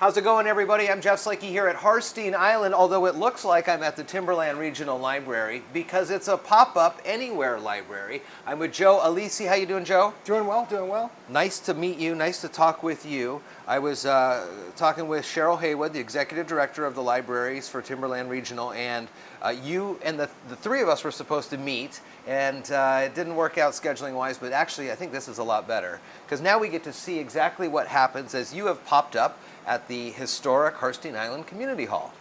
How's it going, everybody? I'm Jeff Slakey here at Harstine Island, although it looks like I'm at the Timberland Regional Library because it's a pop-up anywhere library. I'm with Joe Alessi. How you doing, Joe? Doing well, doing well. Nice to meet you. Nice to talk with you. I was talking with Cheryl Haywood, the executive director of the libraries for Timberland Regional, and you and the three of us were supposed to meet, and it didn't work out scheduling-wise, but actually I think this is a lot better because now we get to see exactly what happens as you have popped up at the historic Harstine Island Community Hall.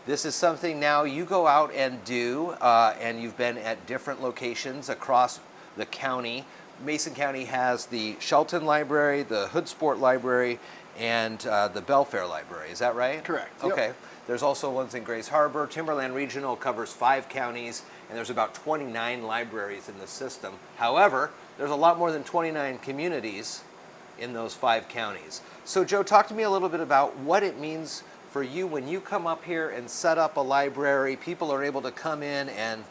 This is something now you go out and do, and you've been at different locations across the county. Mason County has the Shelton Library, the Hoodsport Library, and the Belfair Library. Is that right? Correct. Okay. Yep. There's also ones in Grays Harbor. Timberland Regional covers 5 counties, and there's about 29 libraries in the system. However, there's a lot more than 29 communities in those 5 counties. So Joe, talk to me a little bit about what it means for you when you come up here and set up a library. People are able to come in and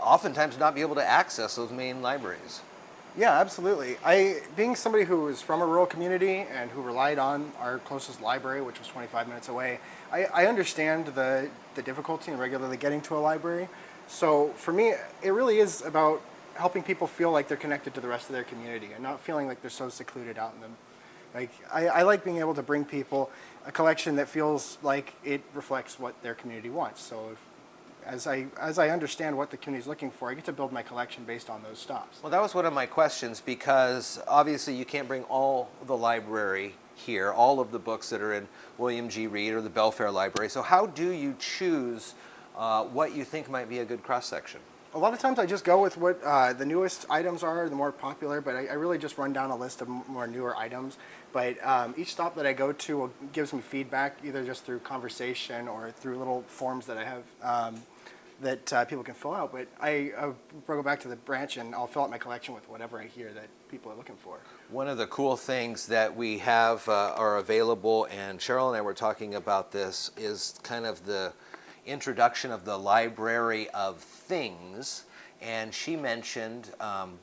oftentimes not be able to access those main libraries. Yeah, absolutely. Being somebody who was from a rural community and who relied on our closest library, which was 25 minutes away, I understand the difficulty in regularly getting to a library. So for me, it really is about helping people feel like they're connected to the rest of their community and not feeling like they're so secluded out in them. Like I like being able to bring people a collection that feels like it reflects what their community wants. So as I understand what the community is looking for, I get to build my collection based on those stops. Well, that was one of my questions because obviously you can't bring all the library here, all of the books that are in William G. Reed or the Belfair Library. So how do you choose what you think might be a good cross-section? A lot of times I just go with what the newest items are, the more popular, but I really just run down a list of more newer items. But each stop that I go to gives me feedback, either just through conversation or through little forms that I have that people can fill out. But I'll go back to the branch and I'll fill out my collection with whatever I hear that people are looking for. One of the cool things that we have are available, and Cheryl and I were talking about this, is kind of the introduction of the library of things, and she mentioned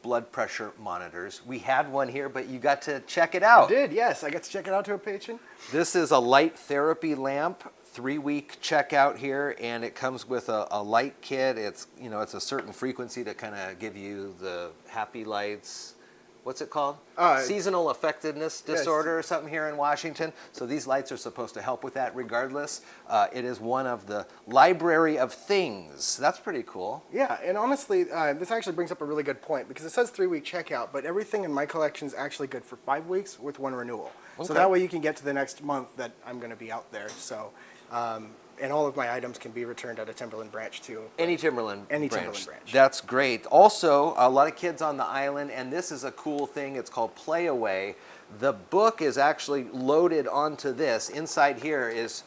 blood pressure monitors. We had one here, but you got to check it out. I did, yes. I got to check it out to a patient. This is a light therapy lamp, 3-week checkout here, and it comes with a light kit. It's a certain frequency to kind of give you the happy lights. What's it called? Seasonal affectiveness disorder, yes, or something here in Washington. So these lights are supposed to help with that regardless. It is one of the library of things. That's pretty cool. Yeah, and honestly, this actually brings up a really good point because it says 3-week checkout, but everything in my collection is actually good for 5 weeks with 1 renewal. Okay. So that way you can get to the next month that I'm going to be out there. So, and all of my items can be returned at a Timberland branch too. Any Timberland branch. Timberland branch. That's great. Also, a lot of kids on the island, and this is a cool thing. It's called Play Away. The book is actually loaded onto this. Inside here is,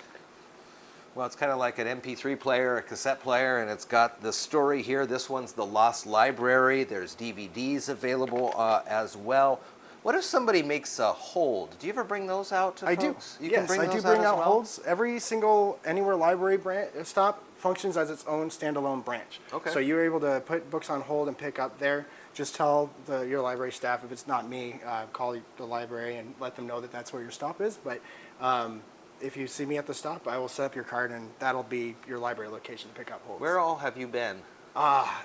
well, it's kind of like an MP3 player, a cassette player, and it's got the story here. This one's The Lost Library. There's DVDs available as well. What if somebody makes a hold? Do you ever bring those out to folks? I do bring out holds. Every single Anywhere Library stop functions as its own standalone branch. Okay. So you're able to put books on hold and pick up there. Just tell your library staff, if it's not me, call the library and let them know that that's where your stop is. But if you see me at the stop, I will set up your card and that'll be your library location to pick up holds. Where all have you been?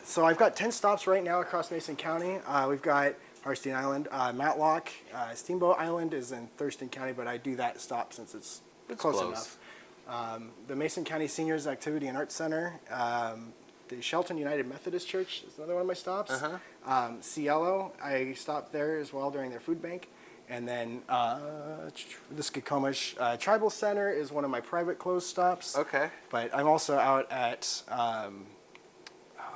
So I've got 10 stops right now across Mason County. We've got Harstine Island, Matlock, Steamboat Island is in Thurston County, but I do that stop since it's close enough. The Mason County Seniors Activity and Arts Center, the Shelton United Methodist Church is another one of my stops. Cielo, I stopped there as well during their food bank. And then the Skokomish Tribal Center is one of my private closed stops. Okay. But I'm also out at,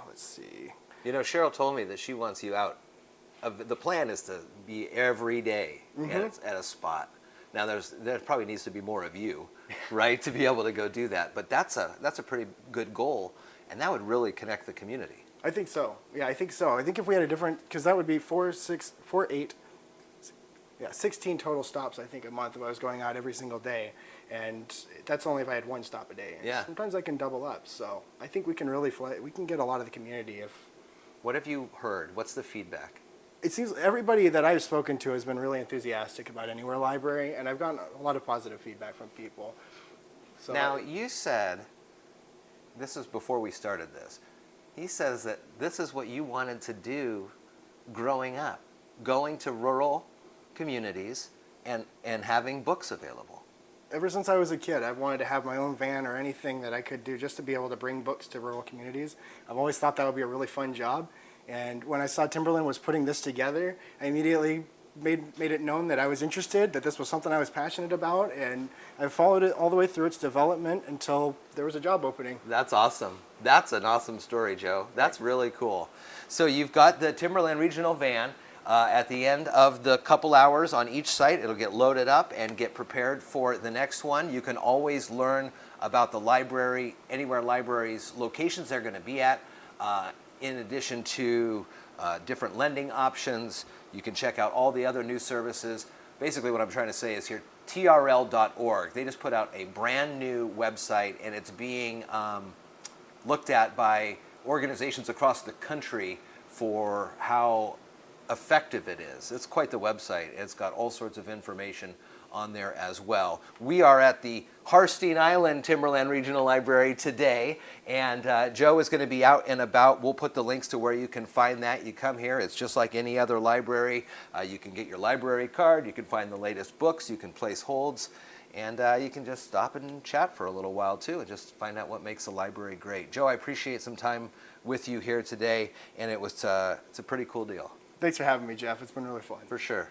let's see. You know, Cheryl told me that she wants you out. The plan is to be every day at a spot. Now there probably needs to be more of you, right, to be able to go do that. But that's a pretty good goal, and that would really connect the community. I think so. Yeah, I think so. I think if we had a different, because that would be 16 total stops, I think, a month if I was going out every single day. And that's only if I had 1 stop a day. And yeah. Sometimes I can double up. So I think we can really we can get a lot of the community if. What have you heard? What's the feedback? it seems everybody that I've spoken to has been really enthusiastic about Anywhere Library, and I've gotten a lot of positive feedback from people. So Now, you said, this is before we started this, he says that this is what you wanted to do growing up, going to rural communities and having books available. ever since I was a kid, I've wanted to have my own van or anything that I could do just to be able to bring books to rural communities. I've always thought that would be a really fun job. And when I saw Timberland was putting this together, I immediately made it known that I was interested, that this was something I was passionate about, and I followed it all the way through its development until there was a job opening. That's awesome. That's an awesome story, Joe. That's really cool. So you've got the Timberland Regional van. At the end of the couple hours on each site, it'll get loaded up and get prepared for the next one. You can always learn about the library, Anywhere Library's locations they're going to be at. In addition to different lending options, you can check out all the other new services. Basically what I'm trying to say is here, TRL.org. They just put out a brand new website, and it's being looked at by organizations across the country for how effective it is. It's quite the website. It's got all sorts of information on there as well. We are at the Harstine Island Timberland Regional Library today, and Joe is going to be out and about. We'll put the links to where you can find that. You come here, it's just like any other library. You can get your library card, you can find the latest books, you can place holds, and you can just stop and chat for a little while too and just find out what makes a library great. Joe, I appreciate some time with you here today, and it's a pretty cool deal. Thanks for having me, Jeff. It's been really fun. For sure.